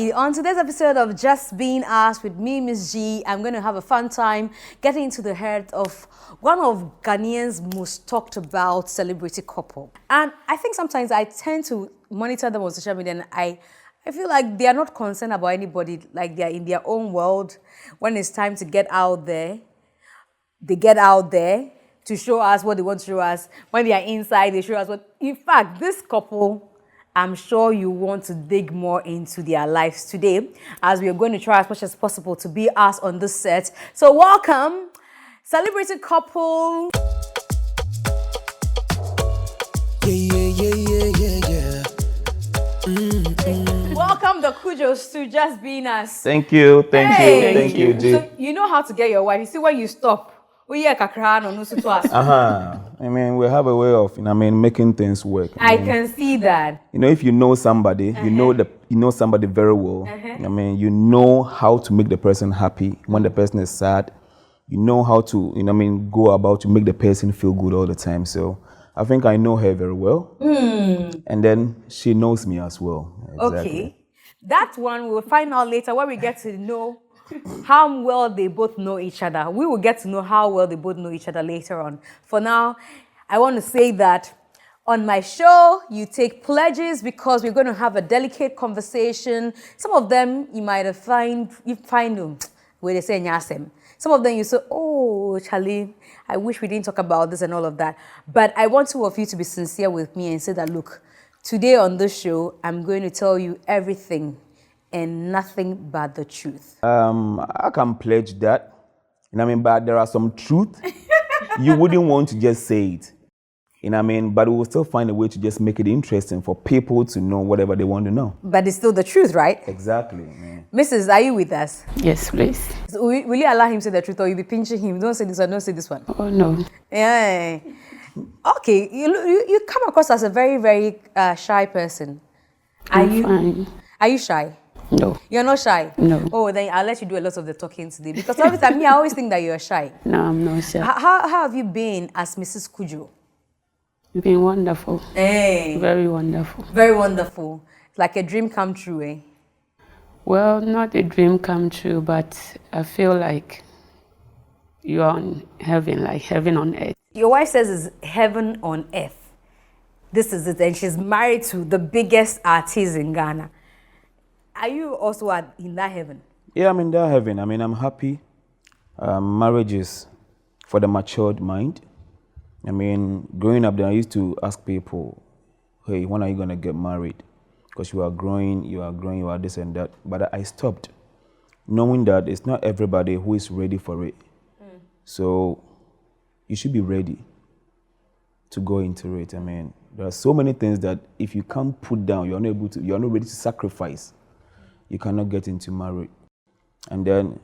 everybody. On today's episode of Just Being Us with me, MzGee, I'm going to have a fun time getting into the heart of one of Ghanaians' most talked about celebrity couple. And I think sometimes I tend to monitor them on social media and I feel like they are not concerned about anybody, like they are in their own world. When it's time to get out there, they get out there to show us what they want to show us. When they are inside, they show us what... In fact, this couple... I'm sure you want to dig more into their lives today, as we are going to try as much as possible to be us on this set. So welcome, celebrity couple. Welcome the Cudjoes to Just Being Us. Thank you, thank you, G. So you know how to get your wife. You see when you stop. I mean, we have a way of, making things work. I can see that. If you know somebody, you know somebody very well. You know how to make the person happy when the person is sad. You know how to, go about to make the person feel good all the time. So I think I know her very well. And then she knows me as well. Exactly. Okay. That one we'll find out later when we get to know how well they both know each other. We will get to know how well they both know each other later on. For now, I want to say that on my show, you take pledges because we're going to have a delicate conversation. Some of them you might have find them where they say nyasem. Some of them you say, oh, Charlie, I wish we didn't talk about this and all of that. But I want two of you to be sincere with me and say that, look, today on this show, I'm going to tell you everything and nothing but the truth. I can pledge that. But there are some truth. You wouldn't want to just say it. But we will still find a way to just make it interesting for people to know whatever they want to know. But it's still the truth, right? Exactly. Mrs., are you with us? Yes, please. So will you allow him to say the truth or you'll be pinching him? Don't say this one, don't say this one. Oh, no. Yeah. Okay, you come across as a very, very shy person. I'm fine. Are you shy? No. You're not shy? No. Oh, then I'll let you do a lot of the talking today. Because every time, I always think that you're shy. No, I'm not shy. How have you been as Mrs. Cudjoe? You've been wonderful. Hey. Very wonderful. Very wonderful. Like a dream come true, eh? Well, not a dream come true, but I feel like you're on heaven, like heaven on earth. Your wife says it's heaven on earth. This is it. And she's married to the biggest artist in Ghana. Are you also in that heaven? Yeah, I'm in that heaven. I'm happy. Marriage is for the matured mind. Growing up there, I used to ask people, hey, when are you going to get married? Because you are growing, you are this and that. But I stopped, knowing that it's not everybody who is ready for it. So you should be ready to go into it. There are so many things that if you can't put down, you're not ready to sacrifice. You cannot get into marriage. And then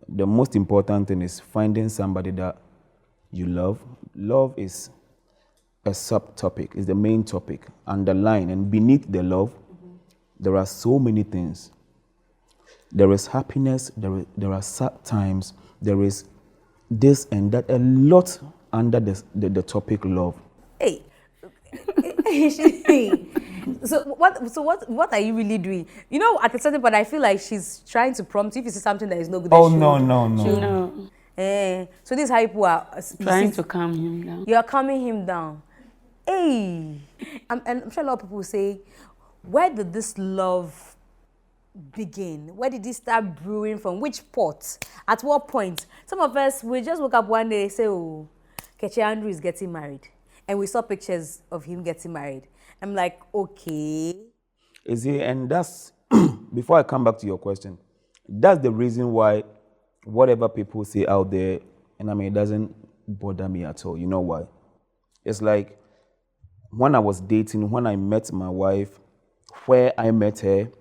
the most important thing is finding somebody that you love. Love is a subtopic, is the main topic. Underline and beneath the love, there are so many things. There is happiness, there are sad times, there is this and that, a lot under the topic love. Hey. So what are you really doing? At a certain point, I feel like she's trying to prompt you if you see something that is no good. Oh, no. So this is how people are trying to calm him down. You are calming him down. Hey, and I'm sure a lot of people say, where did this love begin? Where did it start brewing from? Which pot? At what point? Some of us, we just woke up one day and say, oh, Keche Andrew is getting married. And we saw pictures of him getting married. I'm like, okay. Is it? And that's, before I come back to your question, that's the reason why whatever people say out there, it doesn't bother me at all. You know why? It's like, when I was dating, when I met my wife, where I met her,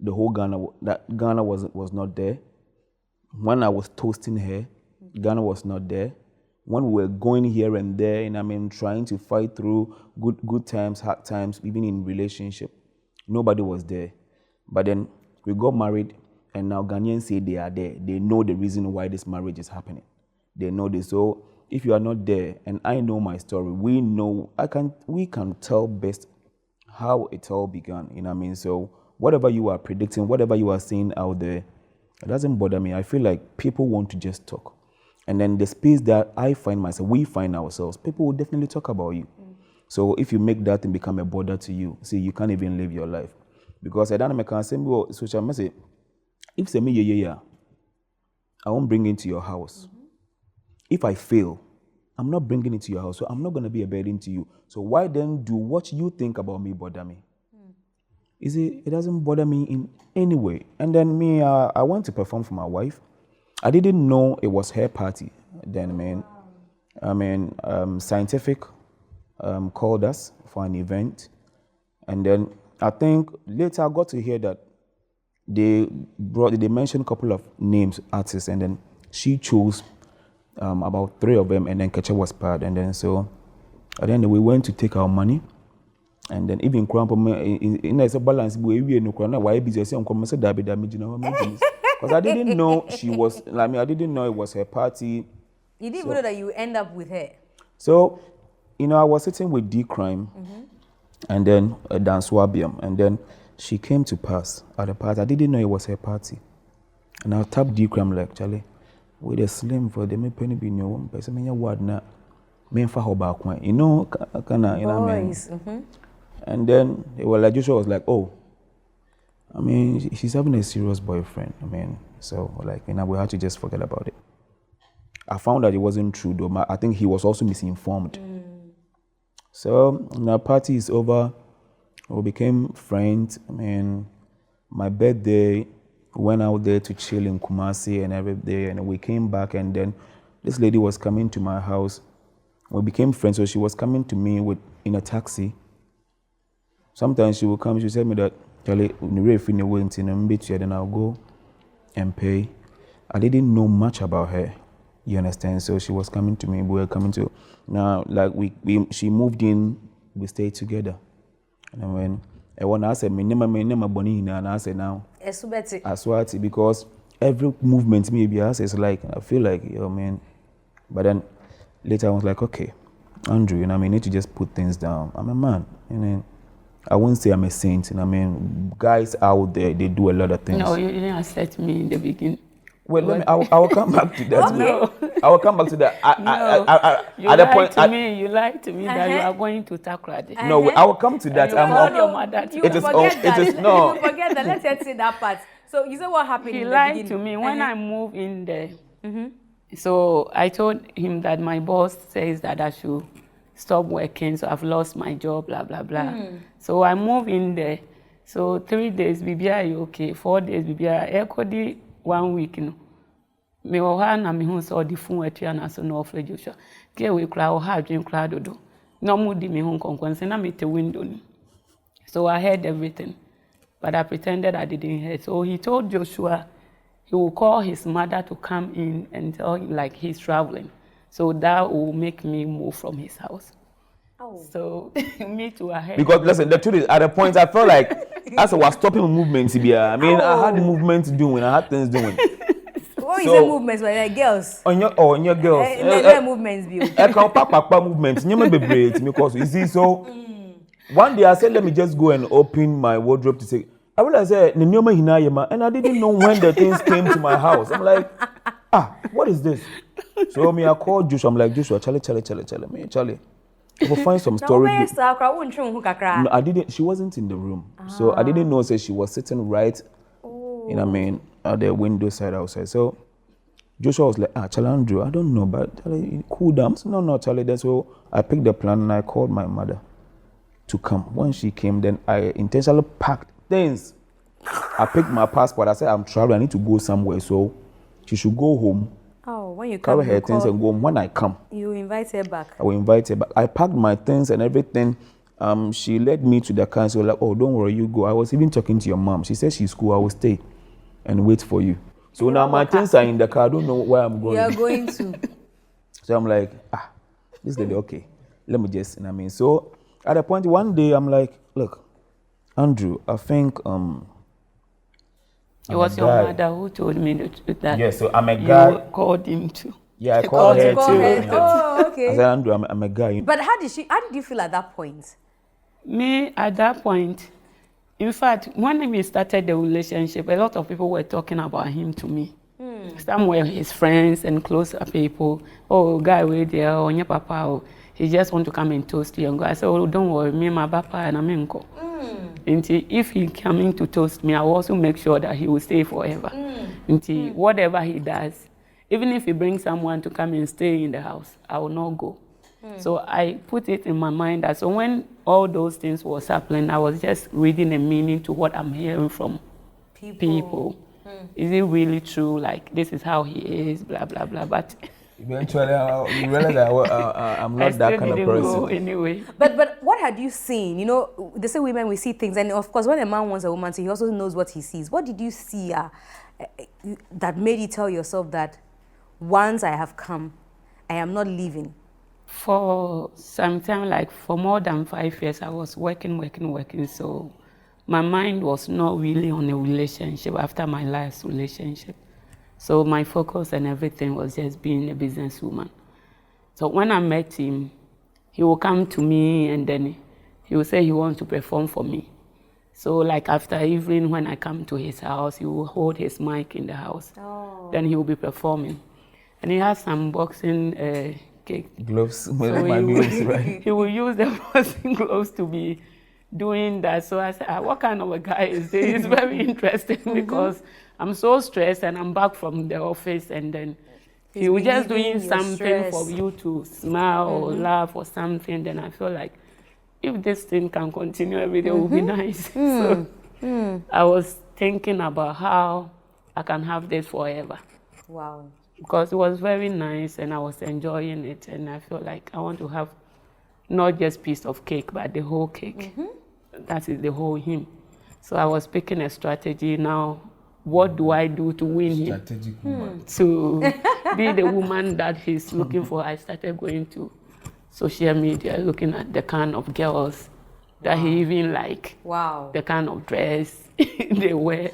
the whole Ghana was not there. When I was toasting her, Ghana was not there. When we were going here and there, and trying to fight through good times, hard times, even in relationship, nobody was there. But then we got married, and now Ghanaians say they are there. They know the reason why this marriage is happening. They know this. So if you are not there, and I know my story, we can tell best how it all began. So whatever you are predicting, whatever you are seeing out there, it doesn't bother me. I feel like people want to just talk. And then the space that I find myself, we find ourselves, people will definitely talk about you. So if you make that thing become a bother to you, see, you can't even live your life. Because I don't know, social message, if say me, I won't bring it into your house. If I fail, I'm not bringing it to your house, so I'm not going to be a burden to you. So why then do what you think about me bother me? You see, it doesn't bother me in any way. And then me, I went to perform for my wife. I didn't know it was her party then, Scientific called us for an event. And then I think later I got to hear that they mentioned a couple of names, artists, and then she chose about 3 of them, and then Keche was part. And then so at the end we went to take our money. And then even in a balance, we why busy because I didn't know she was. I mean, I didn't know it was her party. You didn't know that you end up with her. So, I was sitting with D Crime, and then Dan Swabium, and then she came to pass at the party. I didn't know it was her party, and I tapped D Crime like, Charlie, with a slim for the me penny be no one person me word na me fa ho back one, Boys. And then Joshua was like, oh, I mean, she's having a serious boyfriend. I mean, so we had to just forget about it. I found that it wasn't true though. I think he was also misinformed. So the party is over. We became friends. I mean, my birthday, we went out there to chill in Kumasi and every day, and we came back, and then this lady was coming to my house. We became friends, so she was coming to me in a taxi. Sometimes she will come, she will tell me that, Charlie, then I'll go and pay. I didn't know much about her, you understand? So she was coming to me, we were coming to, now, she moved in, we stayed together. And when I said, and I said, now, Aswati, because every movement, maybe I say, I feel like, man. But then later I was like, okay, Andrew, I need to just put things down. I'm a man, I won't say I'm a saint. Guys out there, they do a lot of things. No, you didn't accept me in the beginning. Well, I will come back to that. No. I will come back to that. You lied to me that you are going to Takrade. No, I will come to that. You called your mother. You forget that. Let's just say that part. So you said what happened He in the lied beginning? to me when I moved in there. So I told him that my boss says that I should stop working, so I've lost my job, blah, blah, blah. So I moved in there. So 3 days, BBI, okay. 4 days, BBI. Ekodi 1 week, Me ohana me hu so the phone etua na so no ofre Joshua. Ke we kra o ha adwen kra dodo. No mu di me hu konkon na me te window ni. So I heard everything. But I pretended I didn't hear. So he told Joshua he will call his mother to come in and tell him like he's traveling. So that will make me move from his house. Oh. So me too, I heard. Because listen, the truth is, at a point I felt like as I was stopping movements, I had movements doing, I had things doing. What is the movements? Like girls? On your girls. Movements, view. I can't papa movements. You may be brave because you see. So one day I said, let me just go and open my wardrobe to say. I realized and I didn't know when the things came to my house. I'm like, what is this? So I called Joshua. I'm like, Joshua, Charlie. We'll find some story. No, I didn't. She wasn't in the room, so I didn't know. She was sitting right, at the window side outside. So Joshua was like, Charlie, Andrew, I don't know, but Charlie, cool down. No, Charlie. Then so I picked the plan and I called my mother to come. When she came, then I intentionally packed things. I picked my passport. I said, I'm traveling. I need to go somewhere, so she should go home. Oh, when you come, carry her things and go home. When I come, you invite her back. I will invite her back. I packed my things and everything. She led me to the car. So like, oh, don't worry, you go. I was even talking to your mom. She said she's cool. I will stay and wait for you. So now my things are in the car. I don't know where I'm going. You're going to. So I'm like, this lady, okay. Let me just, So at a point, one day, I'm like, look, Andrew, I think, it was your mother who told me that. Yeah, so I'm a guy. You called him too. Yeah, I called her too. Oh, okay. I said, Andrew, I'm a guy. But how did you feel at that point? Me, at that point, In fact, when we started the relationship, a lot of people were talking about him to me. Some were his friends and closer people. Oh, guy, wait there, oh, your papa, oh, he just want to come and toast you and go. I said, oh, don't worry, me, my papa, and I'm in. If he coming to toast me, I will also make sure that he will stay forever. Whatever he does, even if he brings someone to come and stay in the house, I will not go. So I put it in my mind that so when all those things was happening, I was just reading a meaning to what I'm hearing from people. Is it really true? Like, this is how he is, blah, blah, blah. But eventually, you realize that I'm not that kind of person. Go anyway. But what had you seen? You know, they say women, we see things. And of course, when a man wants a woman to, he also knows what he sees. What did you see that made you tell yourself that once I have come, I am not leaving? For some time, like for more than 5 years, I was working. So my mind was not really on a relationship after my last relationship. So my focus and everything was just being a businesswoman. So when I met him, he will come to me and then he will say he wants to perform for me. So like after evening when I come to his house, he will hold his mic in the house. Then he will be performing. And he has some boxing gloves, so my gloves, right? He will use the boxing gloves to be doing that. So I said, what kind of a guy is this? It's very interesting because I'm so stressed and I'm back from the office and then he was just doing something for you to smile or laugh or something. Then I feel like if this thing can continue every day, it would be nice. So I was thinking about how I can have this forever. Wow. Because it was very nice and I was enjoying it and I feel like I want to have not just piece of cake but the whole cake. That is the whole him. So I was picking a strategy now. What do I do to win him? Strategic woman. To be the woman that he's looking for. I started going to social media looking at the kind of girls that he even like. Wow. The kind of dress they wear,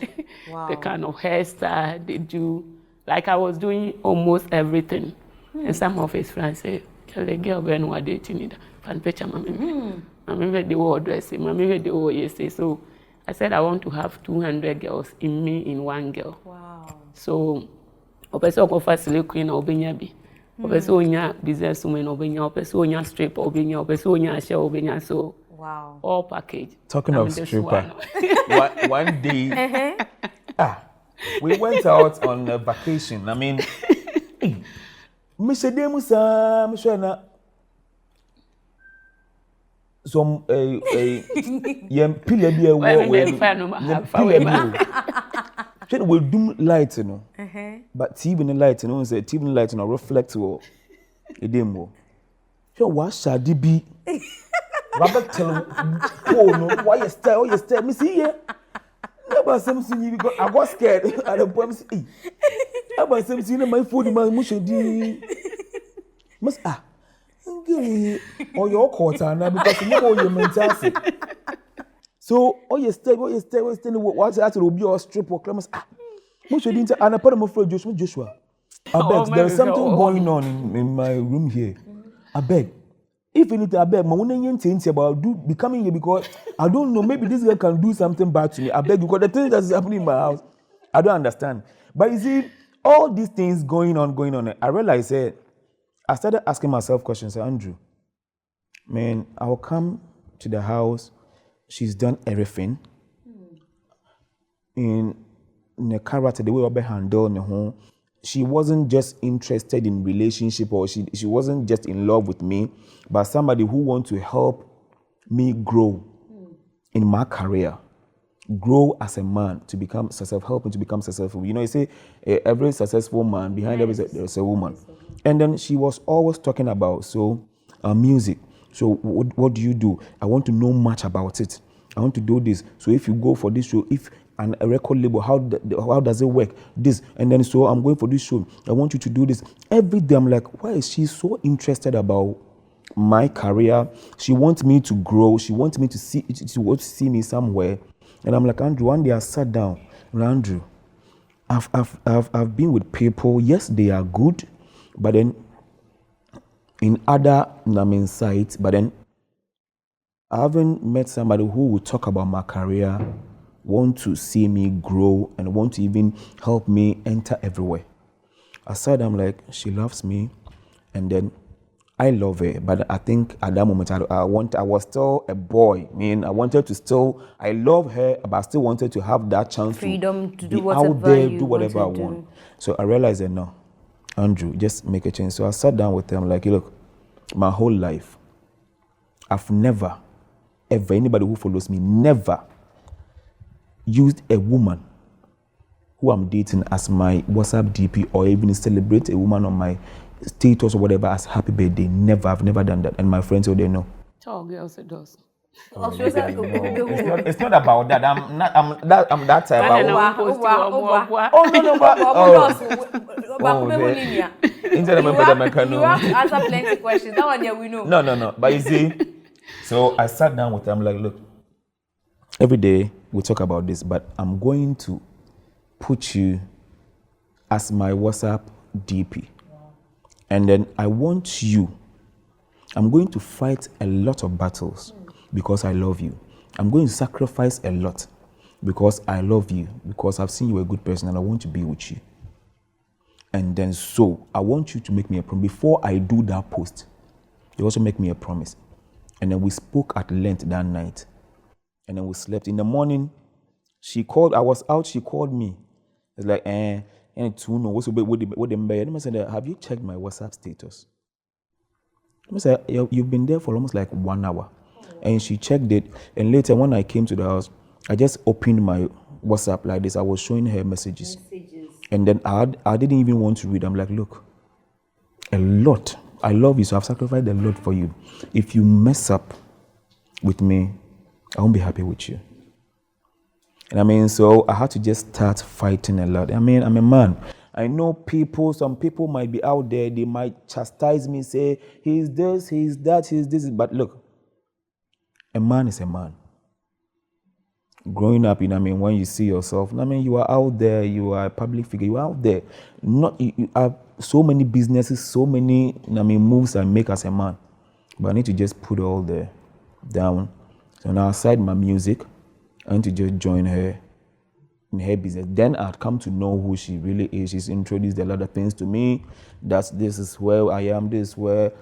the kind of hairstyle they do. Like I was doing almost everything. And some of his friends say, the girl when we're dating it, fan picture mommy. Mommy the whole dressing, mommy the whole yesterday. So I said I want to have 200 girls in me in one girl. Wow. So opeso ko facility queen obenya bi. Opeso onya business woman obenya, opeso onya stripper obenya, opeso onya share obenya. So wow. All package. Talking of stripper, one day, we went out on a vacation. I mean, Mr. Demusa, Mr. Some yem pillar be a war will do light, you know. But TV light, you know, say TV light, you know, reflect or a demo. So what shall it be? Robert tell oh no, why you stay, me see here. About something you got, I got scared at the point. About something my food in my mushroom. Must or your quarter now because you know your mentality. So, you stay, what's that will be your strip or clams. Much didn't and I put him afraid Joshua. I beg, there's something going on in my room here. I beg. If you need to, I beg, my own things about becoming here because I don't know, maybe this guy can do something bad to me. I beg, because the things that's happening in my house, I don't understand. But you see, all these things going on, I realized that I started asking myself questions. Andrew, man, I'll come to the house, she's done everything. In the character, the way I handle the home, she wasn't just interested in relationship or she wasn't just in love with me, but somebody who wants to help me grow in my career, grow as a man to become successful, helping to become successful. You know, you say every successful man, behind there's a woman. And then she was always talking about music. So what do you do? I want to know much about it. I want to do this. So if you go for this show, if a record label, how does it work? This, and then so I'm going for this show. I want you to do this. Every day I'm like, why is she so interested about my career? She wants me to grow. She wants me to see me somewhere. And I'm like, Andrew, one day I sat down. And Andrew, I've been with people. Yes, they are good, but then in other sites, but then I haven't met somebody who will talk about my career, want to see me grow, and want to even help me enter everywhere. I said, I'm like, she loves me, and then I love her. But I think at that moment, I was still a boy. I mean, I wanted to still, I love her, but I still wanted to have that chance Freedom to be do whatever out there, you do whatever I want to want. do. So I realized that no, Andrew, just make a change. So I sat down with them like, look, my whole life, I've never, ever, anybody who follows me, never used a woman who I'm dating as my WhatsApp DP or even celebrate a woman on my status or whatever as happy birthday. Never, I've never done that. And my friends, they know. All girls it does. It's not about that. I'm that type. Oh, no, but You have to answer plenty questions. That one, yeah, we know. No. But you see, so I sat down with them like, look, every day we talk about this, but I'm going to put you as my WhatsApp DP. And then I'm going to fight a lot of battles because I love you. I'm going to sacrifice a lot because I love you, because I've seen you a good person and I want to be with you. And then so I want you to make me a promise. Before I do that post, you also make me a promise. And then we spoke at length that night. And then we slept. In the morning, she called, I was out, she called me. It's like, and to know what's what I said, have you checked my WhatsApp status? I said, you've been there for almost like 1 hour. And she checked it. And later when I came to the house, I just opened my WhatsApp like this. I was showing her messages. And then I didn't even want to read. I'm like, look, a lot. I love you, so I've sacrificed a lot for you. If you mess up with me, I won't be happy with you. And I mean, so I had to just start fighting a lot. I mean, I'm a man. I know some people might be out there, they might chastise me, say, he's this, he's that, he's this. But look, a man is a man. Growing up, when you see yourself, you are out there, you are a public figure, you are out there. You have so many businesses, so many, moves I make as a man. But I need to just put all the down. So now aside my music, I need to just join her in her business. Then I'd come to know who she really is. She's introduced a lot of things to me. This is where I am, this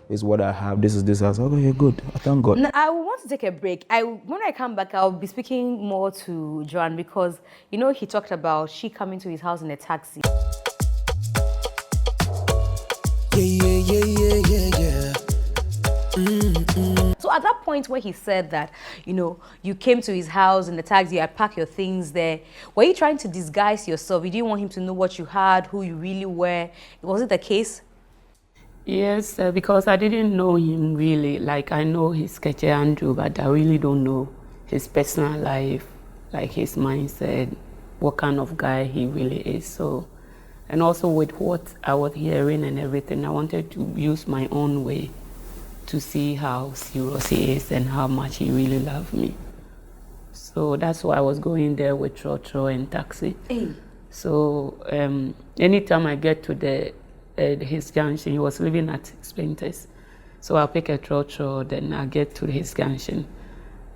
is what I have, this is this. I said, okay, good. I thank God. Now, I want to take a break. When I come back, I'll be speaking more to Joan because, he talked about she coming to his house in a taxi. Yeah. So at that point where he said that, you came to his house in the taxi, you had packed your things there, were you trying to disguise yourself? You didn't want him to know what you had, who you really were? Was it the case? Yes, because I didn't know him really. Like, I know his Keche Andrew, but I really don't know his personal life, like his mindset, what kind of guy he really is. So, and also with what I was hearing and everything, I wanted to use my own way to see how serious he is and how much he really loved me. So that's why I was going there with Trotro and taxi. Hey. So anytime I get to his junction, he was living at Sprinters. So I'll pick a Trotro, then I'll get to his junction.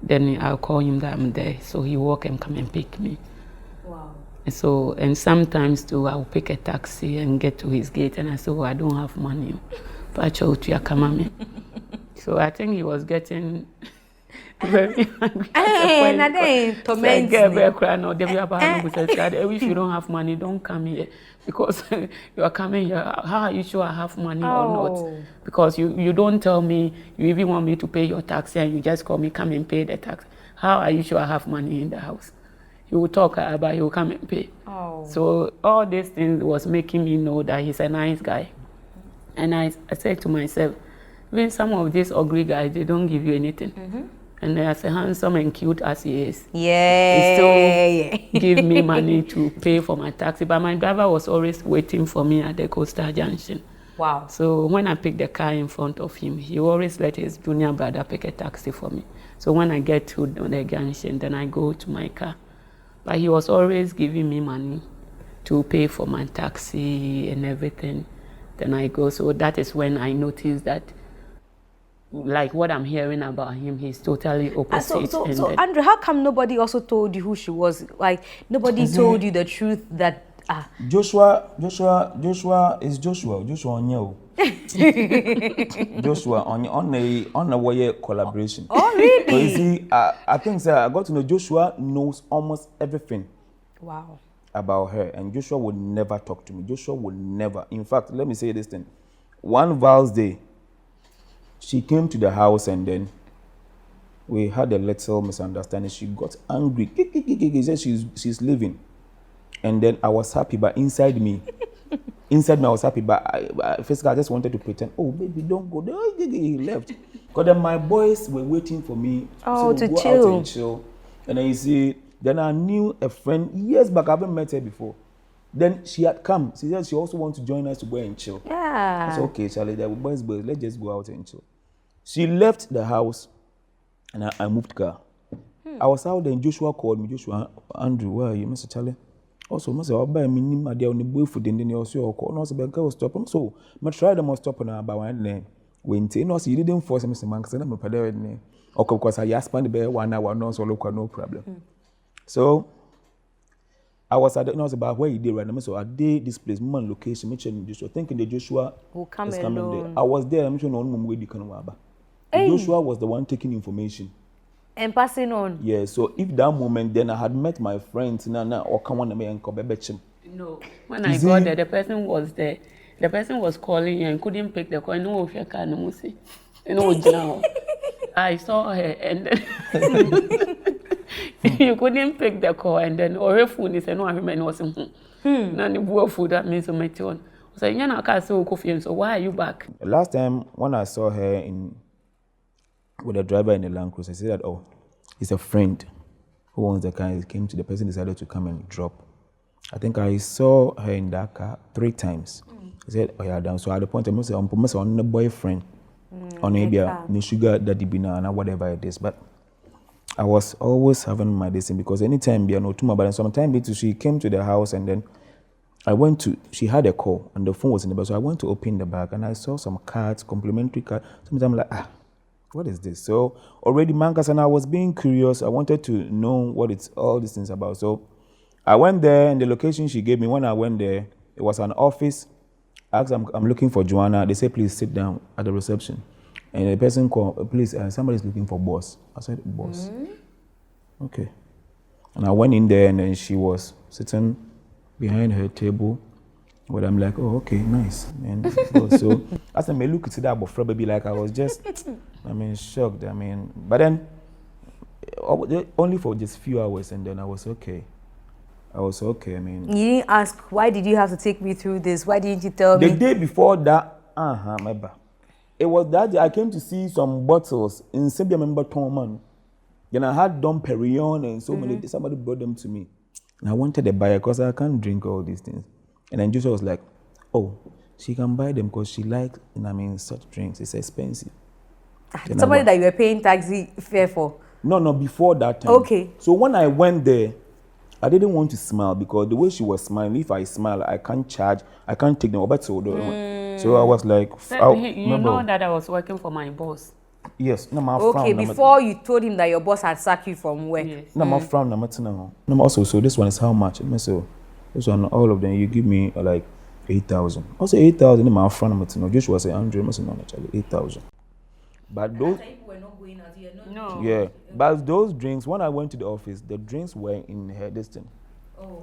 Then I'll call him that I'm there. So he walk and come and pick me. Wow. So, and sometimes too, I'll pick a taxi and get to his gate and I say, I don't have money. But so I think he was getting very hungry. Tormenting. If you don't have money, don't come here. Because you are coming here, how are you sure I have money or not? Because you don't tell me, you even want me to pay your taxi and you just call me, come and pay the tax. How are you sure I have money in the house? He will talk about, he will come and pay. So all these things was making me know that he's a nice guy. And I said to myself, even some of these ugly guys, they don't give you anything. Mm-hmm. And as handsome and cute as he is, he still give me money to pay for my taxi. But my driver was always waiting for me at the Coastal Junction. Wow. So when I picked the car in front of him, he always let his junior brother pick a taxi for me. So when I get to the junction, then I go to my car. But he was always giving me money to pay for my taxi and everything. Then I go. So that is when I noticed that like what I'm hearing about him, he's totally opposite. So Andrew, how come nobody also told you who she was? Like nobody told you the truth that Joshua is Joshua on Joshua on a way collaboration. Oh really? So you see, I think sir, I got to know Joshua knows almost everything. Wow. About her, and Joshua would never talk to me. Joshua would never. In fact, let me say this thing. One Val's Day, she came to the house and then we had a little misunderstanding. She got angry. She said she's leaving. And then I was happy, but inside me I was happy, but physically I just wanted to pretend, oh, baby, don't go. He left. Because then my boys were waiting for me to go chill. out and chill. And then you see, then I knew a friend years back, I haven't met her before. Then she had come. She said she also wants to join us to go and chill. Yeah. I said, okay, Charlie, there were boys, let's just go out and chill. She left the house and I moved car. I was out there and Joshua called me. Joshua, Andrew, where are you, Mr. Charlie? Also, Mr. I'll buy me my dear on the boy food and then you also call. No, I said, I was stopping. So, I tried them to stop on about one name. When you you didn't force Mr. Mank, said I'm a pedal name. Okay, because I asked the bear 1 hour, no, so look, no problem. So, I was at the house about where he did right now. So I did this place, man, location, mentioned Joshua, thinking that Joshua will come is coming alone. there. I was there, I'm sure no one way can Joshua was the one taking information. And passing on. Yeah, so if that moment, then I had met my friends, or come on and come back. No, when I got there, the person was there. The person was calling you and couldn't pick the call. No, if you can't, now. I saw her and then you couldn't pick the call and then or phone is no I was none of food that means on. So you know I say coffee, so why are you back? Last time when I saw her with a driver in the Land Cruiser, I said that it's a friend who owns the car. He came to the person decided to come and drop. I think I saw her in that car 3 times. He said, oh yeah, down. So at the point I said, I'm on the boyfriend on maybe a sugar daddy bina and whatever it is. But I was always having my destiny because anytime be no too but sometimes she came to the house and then she had a call and the phone was in the bag. So I went to open the bag and I saw some cards, complimentary cards. Sometimes I'm like, what is this? So already Mankas and I was being curious. I wanted to know what it's all these things about. So I went there and the location she gave me, when I went there, it was an office. I asked, I'm looking for Joana. They said, please sit down at the reception. And the person called, please, somebody's looking for boss. I said, boss. Okay. And I went in there and then she was sitting behind her table. But I'm like, oh, okay, nice. And so as I may look at that, but probably like I was just, shocked. But then only for just a few hours and then I was okay. You didn't ask, why did you have to take me through this? Why didn't you tell me? The day before that, remember. It was that day I came to see some bottles in Sebia member Toman. Then I had Dom Perignon and so many, somebody brought them to me. And I wanted a buyer because I can't drink all these things. And then Joshua was like, oh, she can buy them because she likes, such drinks. It's expensive. Somebody that you were paying taxi fare for? No, before that time. Okay. So when I went there, I didn't want to smile because the way she was smiling, if I smile, I can't charge, I can't take them. So I was like, you know that I was working for my boss. Yes. Okay, before you told him that your boss had sacked you from work. Yes. Also, so this one is how much? So this one, all of them, you give me like 8,000. Also 8,000 in my front. Joshua said 100, 8,000. But those people were not going out here. No. Yeah, but those drinks, when I went to the office, the drinks were in her distance.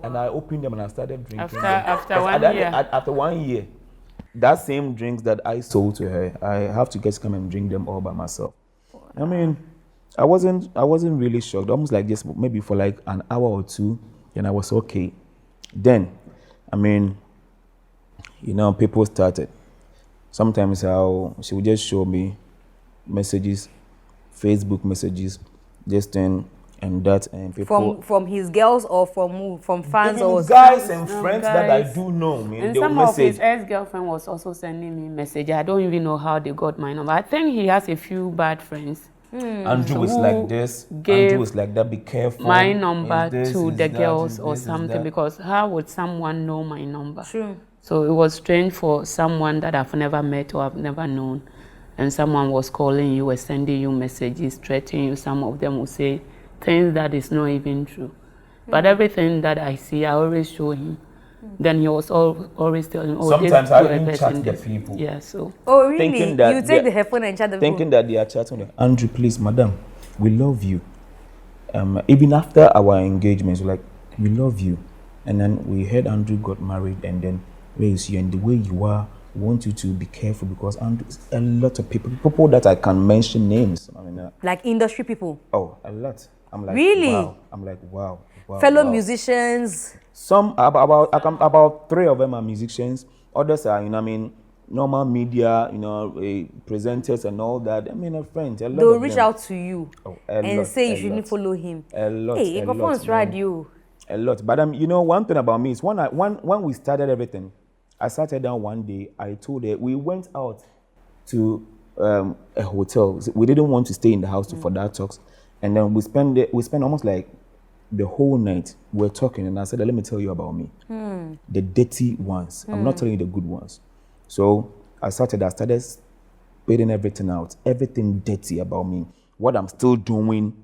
And I opened them and I started drinking after 1 year. After 1 year, that same drinks that I sold to her, I have to just come and drink them all by myself. I wasn't really shocked. Almost like just maybe for like an hour or two, and I was okay. Then, people started. Sometimes she would just show me messages, Facebook messages, this thing and that, and people from his girls or from who? From fans or guys and friends that I do know. And some of his ex-girlfriend was also sending me messages. I don't even know how they got my number. I think he has a few bad friends. Andrew is like this. Andrew is like that. Be careful. My number to the girls or something, because how would someone know my number? True. So it was strange for someone that I've never met or I've never known and someone was calling you or sending you messages, threatening you. Some of them will say things that is not even true. But everything that I see, I always show him. Then he was always telling, oh, Sometimes this I even chat the people. Yeah, so. Oh, really? Thinking that You take the headphone and chat the thinking people? that they are chatting. Andrew, please, madam, we love you. Even after our engagements, we're like, we love you. And then we heard Andrew got married, and then where is you? And the way you are, we want you to be careful because Andrew, a lot of people that I can mention names. I mean, Like industry people? oh, a lot. I'm like, Really? wow. I'm like, wow. Fellow wow. musicians? Some about 3 of them are musicians. Others are, normal media, presenters and all that. I mean, a friend. A lot They'll of reach them. out to you and say you shouldn't follow him. A lot. Hey, a your performance right you. A lot. But one thing about me is when we started everything, I sat her down one day. I told her we went out to a hotel. We didn't want to stay in the house for that talks, and then we spent almost like the whole night. We're talking, and I said, "Let me tell you about me. The dirty ones. I'm not telling you the good ones." So I started spitting everything out, everything dirty about me, what I'm still doing,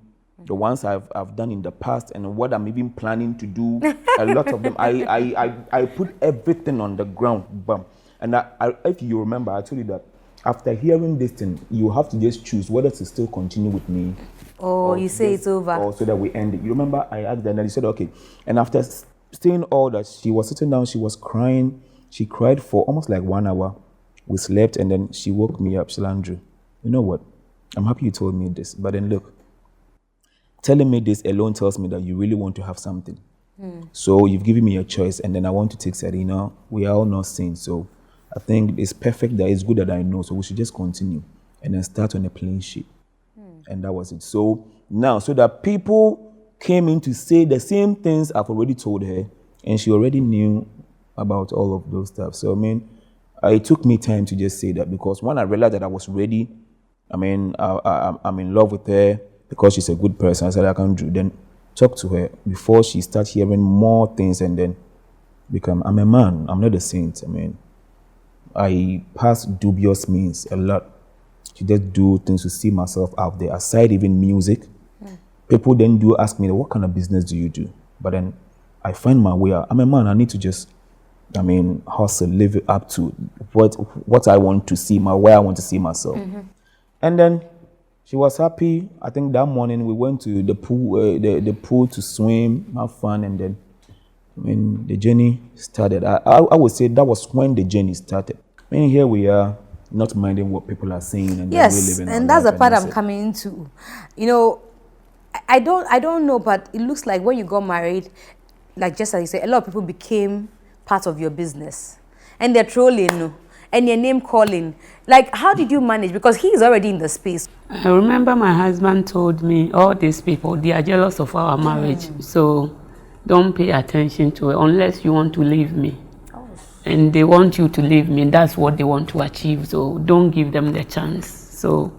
the ones I've done in the past, and what I'm even planning to do. A lot of them, I put everything on the ground, bam. And if you remember, I told you that after hearing this thing, you have to just choose whether to still continue with me. Oh, you say it's over. Or so that we end it. You remember, I asked her, and you said, okay. And after saying all that, she was sitting down, she was crying. She cried for almost like 1 hour. We slept, and then she woke me up. She said, Andrew, you know what? I'm happy you told me this, but then look, telling me this alone tells me that you really want to have something. So you've given me a choice, and then I want to take Sarina. We are all not sane, so I think it's perfect that it's good that I know, so we should just continue and then start on a clean sheet. And that was it. So now, so that people came in to say the same things I've already told her, and she already knew about all of those stuff. So, it took me time to just say that, because when I realized that I was ready, I'm in love with her because she's a good person. I said, I can do. Then talk to her before she starts hearing more things, and then I'm a man. I'm not a saint. I pass dubious means a lot to just do things to see myself out there, aside even music. People then do ask me, what kind of business do you do? But then I find my way out. I'm a man. I need to just, hustle, live it up to what I want to see, where I want to see myself. And then she was happy. I think that morning we went to the pool, the pool to swim, have fun, and then the journey started. I would say that was when the journey started. Here we are, not minding what people are saying, and yes, then we're living and that's the part I'm coming into. I don't know, but it looks like when you got married, like just as you say, a lot of people became part of your business, and they're trolling and your name calling. Like, how did you manage? Because he's already in the space. I remember my husband told me, all these people, they are jealous of our marriage, so don't pay attention to it unless you want to leave me. And they want you to leave me. That's what they want to achieve, so don't give them the chance. So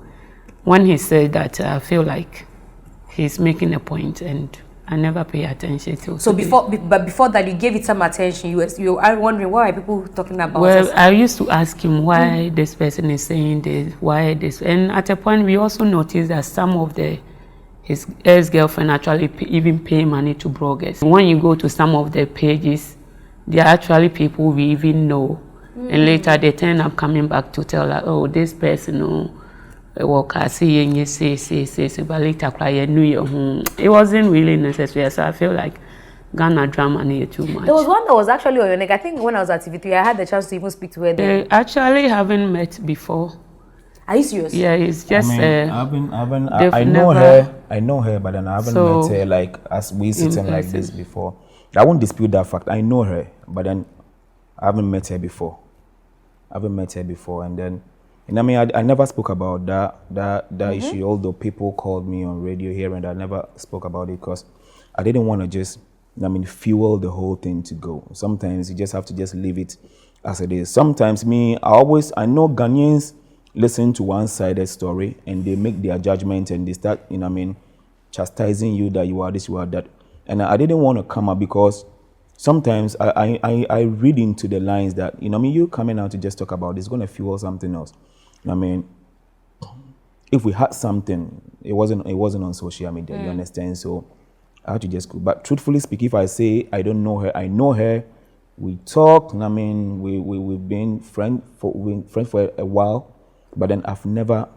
when he said that, I feel like he's making a point, and I never pay attention to. So before that, you gave it some attention. You are wondering, why are people talking about Well, us? I used to ask him why this person is saying this, why this, and at a point we also noticed that some of his ex-girlfriend actually even pay money to bloggers. When you go to some of their pages, they are actually people we even know, and later they turn up coming back to tell us, oh, this person, but later I knew it wasn't really necessary. So I feel like Ghana drama needed too much. There was one that was actually on your neck. I think when I was at TV3, I had the chance to even speak to her. They actually haven't met before. Are you serious? Yeah, it's just. I know her, but then I haven't met her like as we sitting like this before. I won't dispute that fact. I know her, but then I haven't met her before. And then, I never spoke about that issue. Although people called me on radio here, and I never spoke about it because I didn't want to just, fuel the whole thing to go. Sometimes you just have to just leave it as it is. Sometimes I know Ghanaians listen to one-sided story and they make their judgment and they start, chastising you that you are this, you are that. And I didn't want to come up because sometimes I read into the lines that, you coming out to just talk about this is going to fuel something else. if we had something, it wasn't on social media, you understand? So I had to just go. But truthfully speaking, if I say I don't know her, I know her. We talk, I mean, we've been friends for a while, but then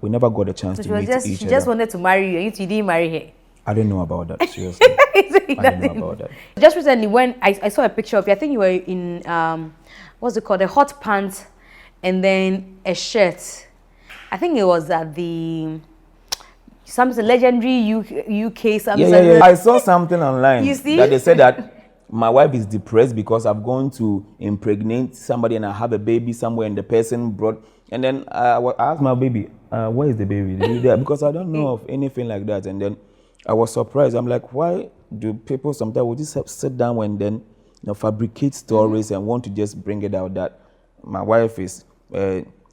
we never got a chance to meet each other. She just wanted to marry you, and you didn't marry her. I don't know about that, seriously. I don't know about that. Just recently, when I saw a picture of you, I think you were in, what's it called, a hot pants, and then a shirt. I think it was at the something legendary UK something. Yeah. I saw something online. You see? That they said that my wife is depressed because I've gone to impregnate somebody and I have a baby somewhere and the person brought. And then I asked my baby, where is the baby? Because I don't know of anything like that. And then I was surprised. I'm like, why do people sometimes will just sit down and then fabricate stories and want to just bring it out that my wife is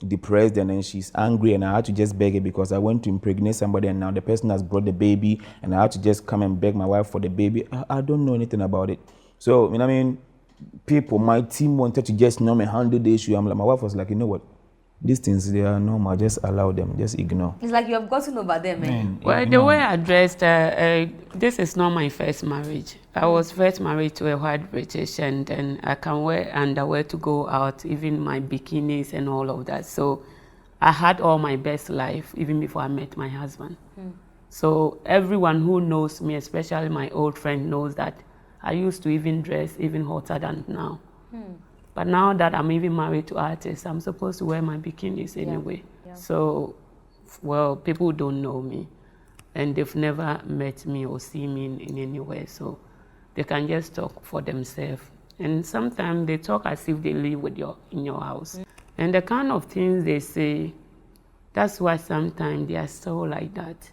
depressed and then she's angry and I had to just beg it because I went to impregnate somebody and now the person has brought the baby and I had to just come and beg my wife for the baby. I don't know anything about it. So, I mean, my team wanted to just handle the issue. My wife was like, you know what? These things, they are normal. Just allow them. Just ignore. It's like you have gotten over them, man. Well, the way I dressed, this is not my first marriage. I was first married to a white British, and then I can wear underwear to go out, even my bikinis and all of that. So I had all my best life, even before I met my husband. So everyone who knows me, especially my old friend, knows that I used to even dress even hotter than now. But now that I'm even married to artists, I'm supposed to wear my bikinis anyway. Yeah. So, well, people don't know me and they've never met me or seen me in any way. So they can just talk for themselves. And sometimes they talk as if they live in your house. And the kind of things they say, that's why sometimes they are so like that.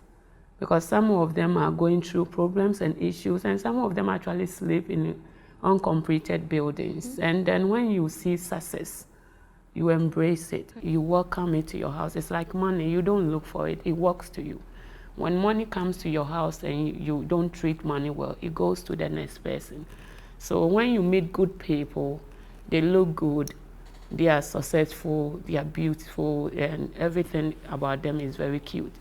Because some of them are going through problems and issues, and some of them actually sleep in uncompleted buildings. And then when you see success, you embrace it. You welcome it to your house. It's like money. You don't look for it. It walks to you. When money comes to your house and you don't treat money well, it goes to the next person. So when you meet good people, they look good, they are successful, they are beautiful, and everything about them is very cute.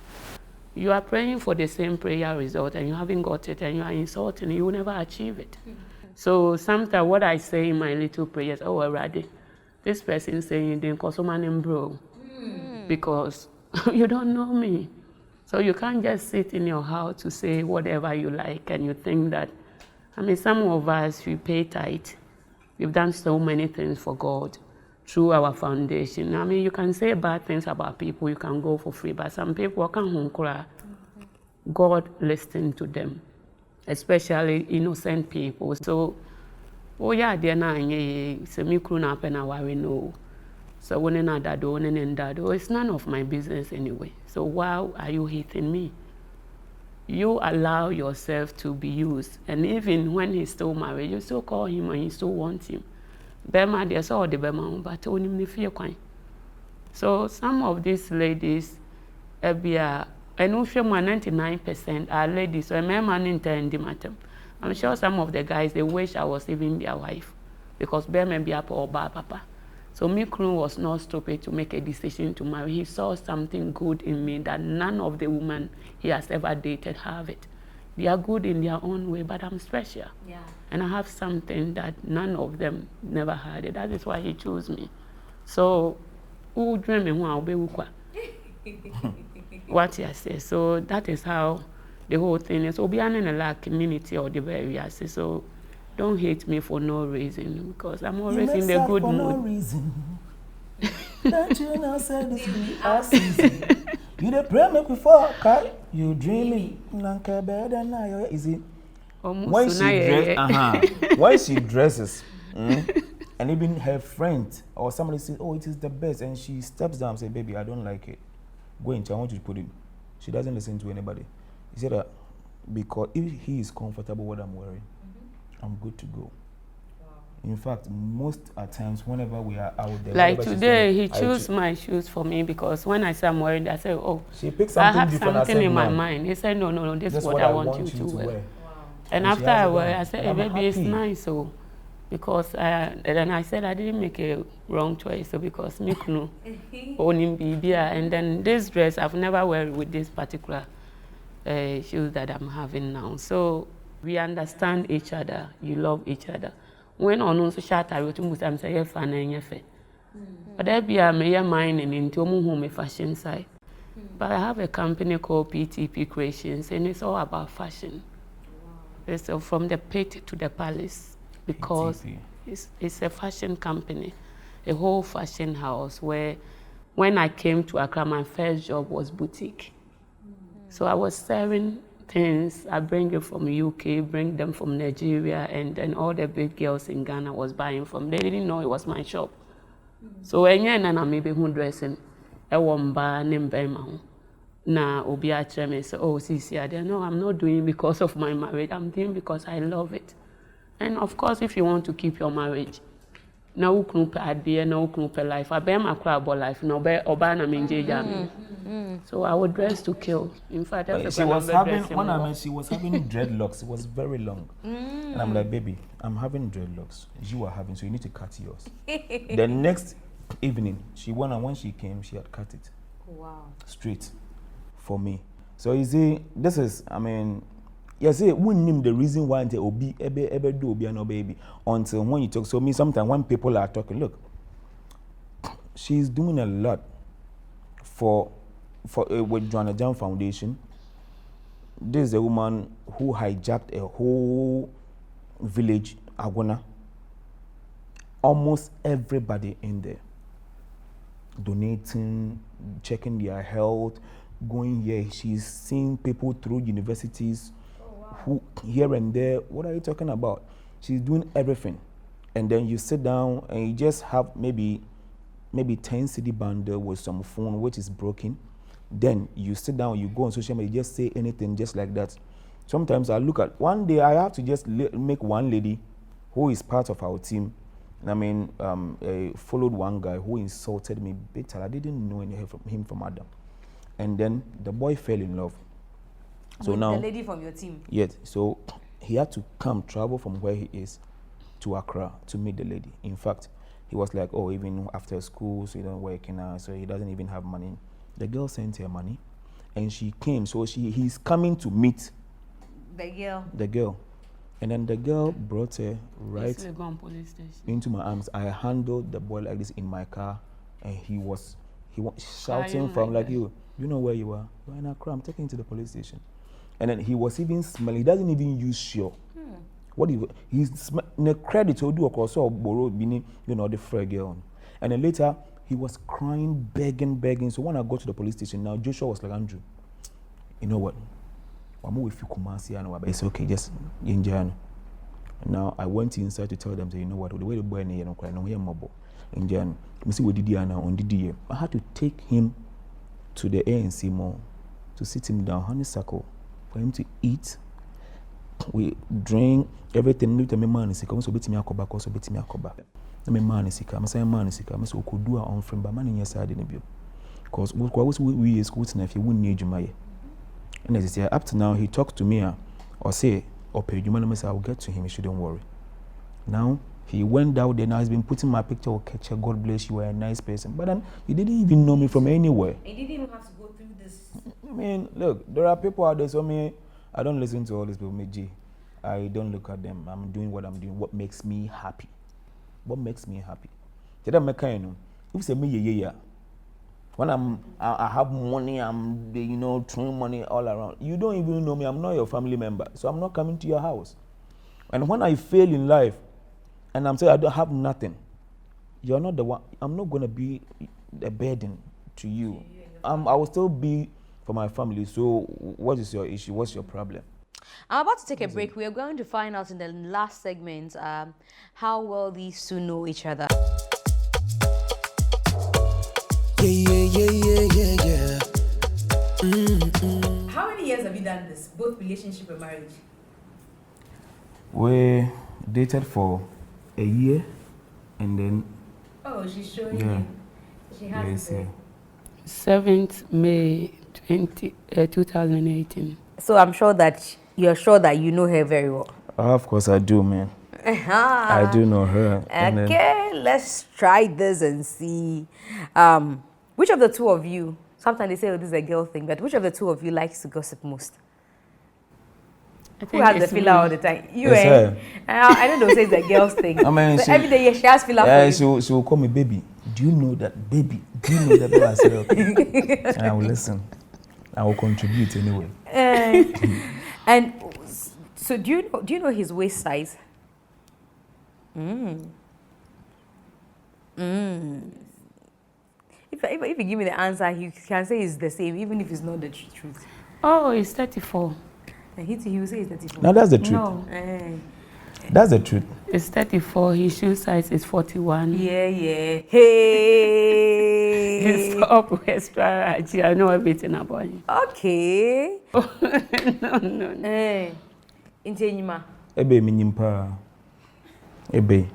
You are praying for the same prayer result and you haven't got it and you are insulting, you will never achieve it. So sometimes what I say in my little prayers, oh, already, this person saying, bro, because you don't know me. So you can't just sit in your house to say whatever you like and you think that, I mean, some of us, we pay tithe. We've done so many things for God through our foundation. I mean, you can say bad things about people, you can go for free, but some people can't cry. God listens to them, especially innocent people. So, oh yeah, they're not semi-cruna pena worry no. So when it's none of my business anyway. So why are you hating me? You allow yourself to be used, and even when he's still married, you still call him and you still want him. Bema, there's all the Bema, but only fear coin. So some of these ladies, I know 99% are ladies, so I'm sure some of the guys, they wish I was even their wife, because Bema be up or papa. So Mikron was not stupid to make a decision to marry. He saw something good in me that none of the women he has ever dated have it. They are good in their own way, but I'm special. Yeah. And I have something that none of them never had it. That is why he chose me. So, who dream me I'll be what you say. So that is how the whole thing is. Obi in a community or the area. So don't hate me for no reason, because I'm always in the good mood. No reason. Don't you know, say this be our season. You the pray me before, okay? You dreaming, nanka better than I. Is it? When she dresses, and even her friend or somebody says, "Oh, it is the best," and she steps down and says, "Baby, I don't like it. Go in, I want you to put it." She doesn't listen to anybody. He said that because if he is comfortable with what I'm wearing, I'm good to go. Wow. In fact, most at times, whenever we are out there, like today, he chose my shoes for me because when I say I'm wearing, I say, "Oh, she picked something I have something in my mind." He said, "No, this is what I want you to wear." Wow. And after I wear, I said, "Hey, baby, it's nice." So because then I said I didn't make a wrong choice, so because me kunu owning bibia, and then this dress I've never wear with this particular shoes that I'm having now. So we understand each other, you love each other. When on so short I wrote to I'm say fan and fe. But there be a me mind and into home fashion side. But I have a company called PTP Creations, and it's all about fashion. It's from the pit to the palace, because it's a fashion company, a whole fashion house where when I came to Accra, my first job was boutique. So I was selling things. I bring it from UK, bring them from Nigeria, and then all the big girls in Ghana was buying from. They didn't know it was my shop. So when I maybe dressing, I won't buy name na obi actually me say, oh, see, I don't know, I'm not doing it because of my marriage. I'm doing it because I love it. And of course, if you want to keep your marriage, na uknupe adie, na uknupe life. I bear my crab life, no bear obana MzGee jam. So I would dress to kill. In fact, she was having when I met, she was having dreadlocks. It was very long, and I'm like, baby, I'm having dreadlocks. You are having, so you need to cut yours. The next evening, she went, and when she came, she had cut it. Wow. Straight for me. So you see, this is, I mean, you see, we name the reason why they obi ever do obi and no baby until when you talk. So me sometimes when people are talking, look, she's doing a lot for with Joana Foundation. This is a woman who hijacked a whole village, Agona. Almost everybody in there donating, checking their health, going here. She's seeing people through universities, who here and there. What are you talking about? She's doing everything. And then you sit down and you just have maybe 10 CD bundle with some phone which is broken. Then you sit down, you go on social media, just say anything just like that. Sometimes I look at, one day I have to just make one lady who is part of our team. I mean, followed one guy who insulted me bitter. I didn't know anything from him from Adam. And then the boy fell in love. So with now the lady from your team. Yes. So he had to travel from where he is to Accra to meet the lady. In fact, he was like, oh, even after school, so he don't work now, so he doesn't even have money. The girl sent her money, and she came. So he's coming to meet the girl. And then the girl brought her right into my arms. I handled the boy like this in my car, and he was shouting from like you know where you are? You're in Accra. I'm taking you to the police station. And then he was even smelling. He doesn't even use sure. What he's the credit to do across all borrow meaning, you know, the frail girl. And then later he was crying, begging. So when I got to the police station, now Joshua was like, Andrew, you know what? I'm with you, Kumasi, but it's okay, just enjoy. Now I went inside to tell them, you know what, the way the boy no cry, no here mobile. Enjoy. I had to take him to the ANC mall to sit him down, honeysuckle, for him to eat. We drink everything. Look at me, man. Sika. So beti me akoba, so beti me akoba. Me man sika. Me say man sika. Me so could do our own friend, but man in your side in the bio. Because we is good enough. You wouldn't need you, my. And as I say, up to now, he talked to me or say, or pay you man. Me say I will get to him. You shouldn't worry. Now he went out there. Now he's been putting my picture of Keche. God bless you. You are a nice person. But then he didn't even know me from anywhere. He didn't even have to go through this. I mean, look, there are people out there. So me. I don't listen to all these people, MzGee. I don't look at them. I'm doing what I'm doing. What makes me happy? What makes me happy? If say me when I have money, I'm throwing money all around. You don't even know me. I'm not your family member, so I'm not coming to your house. And when I fail in life, and I'm saying I don't have nothing, you're not the one. I'm not gonna be a burden to you. I will still be for my family. So what is your issue? What's your problem? I'm about to take a break. We are going to find out in the last segment how well these two know each other. Yeah. How many years have you done this, both relationship and marriage? We dated for a year, and then. Oh, she's showing me. She has it. 7th May 2018. So I'm sure that you're sure that you know her very well. Of course I do, man. I do know her. And then- Okay, let's try this and see. Which of the two of you, sometimes they say, oh, this is a girl thing, but which of the two of you likes to gossip most? Who has the filler all the time? You It's her. I know they'll say it's a girl's thing. I mean, so she- every day she has filler Yeah, for you. she will call me baby. Do you know that, baby? Do you know that? I said, okay. And I will listen. I will contribute anyway. And so do you know his waist size? If you give me the answer, you can say it's the same, even if it's not the truth. Oh, it's 34. And he will say it's 34. Now that's the truth. No, That's the truth. it's 34. His shoe size is 41. Yeah. Hey. He's up extra. I know everything about him. Okay. No. Hey. Intenyima. Ebe minyimpa. Ebe.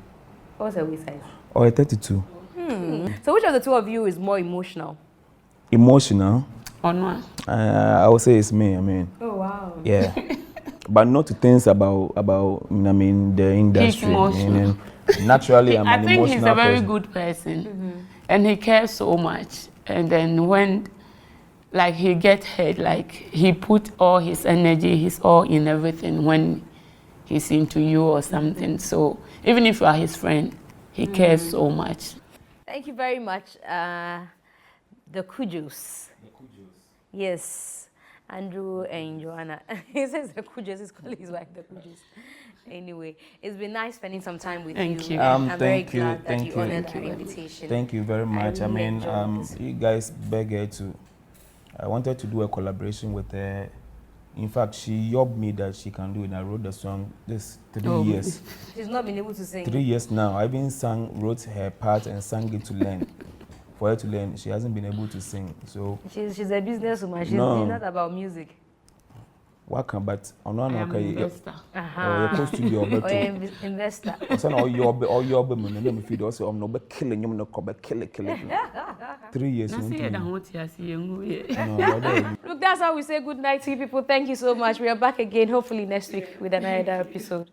What's her waist size? Or 32. So which of the two of you is more emotional? Emotional. Onwa. I would say it's me. I mean, Oh wow. yeah. But not to things about I mean the industry. emotional. Naturally, I'm I an think emotional he's a very person. good person, and he cares so much. And then when, like, he gets hurt, like he put all his energy, his all in everything when he's into you or something. So even if you are his friend, he cares so much. Thank you very much. The Cudjoes. Yes. Andrew and Joana. He says the Cudjoes. He's calling his wife the Cudjoes. Anyway, it's been nice spending some time with Thank you. you. I'm very Thank you, glad that thank you you. honored Thank our you. invitation. Thank you very much. I really mean, enjoyed this. you guys beg her to. I wanted to do a collaboration with her. In fact, she yobbed me that she can do it. I wrote the song this 3 years. She's not been able to sing. 3 years now. I even wrote her part and sang it to learn. For her to learn, she hasn't been able to sing. So, She's a businesswoman. She's No. not about music. waka, but I'm not I am an okay. investor. You're close to your Or better. an investor. All your women, and then feed also. I'm not killing you, no kill it. 3 years. Na you see want that to- what you see, you No, brother. Look, that's how we say good night to you people. Thank you so much. We are back again, hopefully next week with another episode.